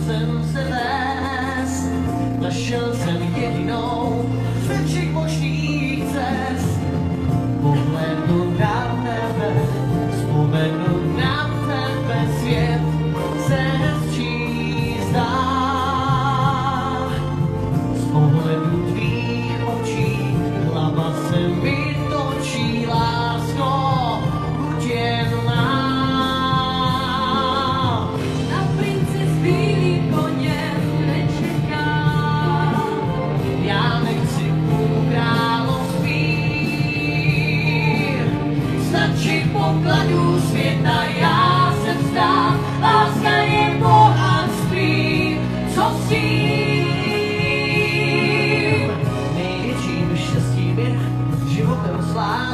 jsem se vést, našel jsem jedinou ze všech možných cest. Pohledu na tebe, vzpomenu na tebe, svět se hezčí zdá. Z pohledu tvých očí hlava se mi točí, lásko, buď jen má. Na prince s bílým koněm nečeká. Já nechci půl království, stačí pokladů světa, já se vzdám, láska je bohatství, co s tím? Největším štěstím je životem slávit.